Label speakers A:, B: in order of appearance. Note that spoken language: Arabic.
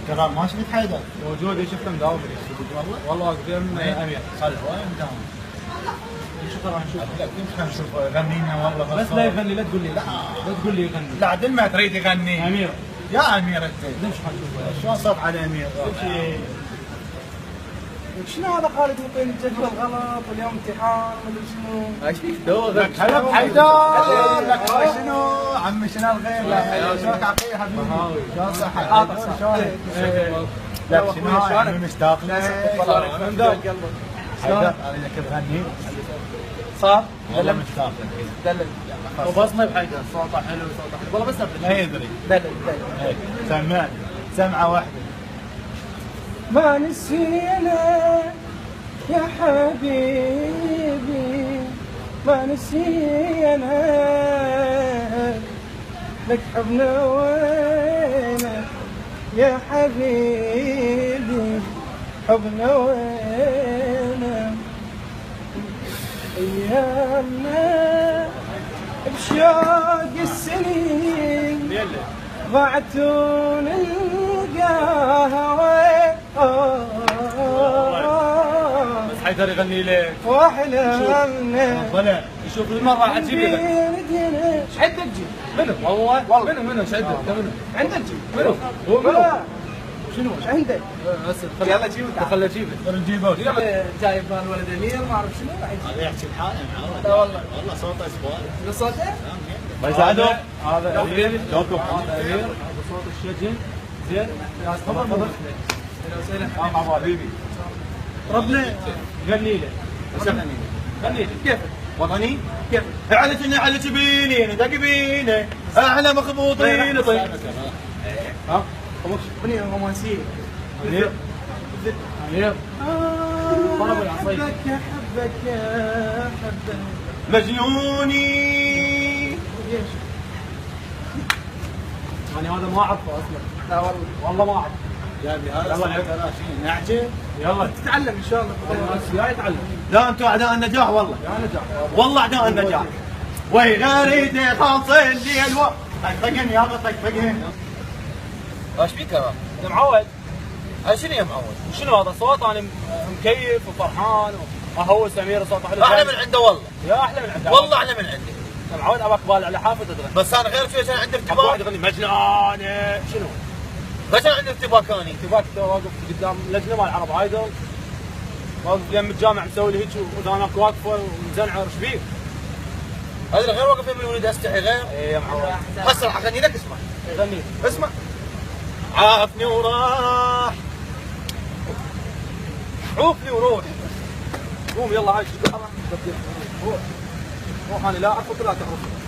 A: ترى ما شفت حيدر
B: موجود شفته مداوم
A: والله
B: والله واقفين امير
A: خل وين مداوم شوف راح نشوف لا كيف نشوف غنينا والله
B: بس لا يغني لا تقول لي لا تقول لي يغني
A: لا عدل ما تريد يغني
B: امير
A: يا امير انت
B: ليش حنشوف
A: شلون صوت على امير
C: شنو هذا خالد يعطيني الجدول غلط واليوم امتحان ولا شنو؟
B: ايش فيك دوغ
A: لك هلا بحيدر لك شنو عمي شنو الخير شلونك عقيل حبيبي شلون صحتك شلونك لك شنو عمي مشتاق لك حيدر اريدك تغني
C: صار؟
A: والله مشتاق لك
C: دلل
B: وبصمه بحيدر صوته حلو صوته حلو والله بس
A: ما يدري
C: دلل
A: سمعني سمعه واحده
C: ما نسينا يا حبيبي ما نسينا لك حبنا وينك يا حبيبي حبنا وينك ايامنا بشوق السنين ضاعت ونلقاها وين
B: بس حيدر يغني لك
C: واحلامنا
B: طلع يشوف المره عجيب لك
C: ايش عندك تجيب؟
B: منو والله منو ايش عندك منو
C: عندك تجيب؟
B: منو هو منو
C: شنو ايش عندك؟
B: بس
C: يلا جيبه
B: خله جيبه
A: نجيبه
C: جايب الولد امير ما اعرف شنو
A: هذا يحكي بحاله معود
C: لا والله
A: والله صوته اسبوع
C: شنو صوته؟
B: ما يساعدوا هذا امير دوكم هذا امير هذا صوت الشجن زين تفضل مع حبيبي
C: ربنا
B: غني له غني له
C: كيف؟
B: وطني
C: كيف؟
B: علتني على جبيني دقبيني احلى مخبوطين طيب ها
C: اغنية رومانسية
B: امير امير ضرب العصاية
C: حبك يا حبك يا حبك
B: مجنوني
C: ليش؟
B: يعني هذا ما اعرفه اصلا
C: لا والله
B: والله ما اعرف
A: يا ابي هذا
B: يلا
A: صوته
B: عيب.
A: ترى شيء نعجب
B: يلا
C: تتعلم ان شاء الله
B: يا يتعلم
A: لا انتم اعداء النجاح والله
B: يا نجاح
A: والله اعداء النجاح وي غريدي خاصل لي الوقت طقطقني يلا طقطقني
B: ايش فيك يا معود؟ هاي شنو يا معود؟ شنو هذا صوت انا مكيف وفرحان واهوس امير صوته حلو
A: احلى من عنده والله
B: يا احلى من عنده
A: والله احلى من عندي
B: يا معود ابغاك بالي على حافظ تغني
A: بس انا غير شوي عشان عندي
B: واحد
A: اختبار
B: يغني مجنونه شنو؟
A: بس انا عندي اختبار كوني
B: تباك واقف قدام لجنه مال العرب ايدل واقف يم الجامع مسوي لي هيك وذانك واقفه ومزنعر ايش فيك؟
A: هذا غير واقف يم الولد استحي غير
B: اي يا معود
A: هسه راح اغني لك اسمع
B: غني
A: اسمع عافني وراح
B: عوفني وروح قوم يلا عايش روح روح انا لا اعرفك ولا تعرفني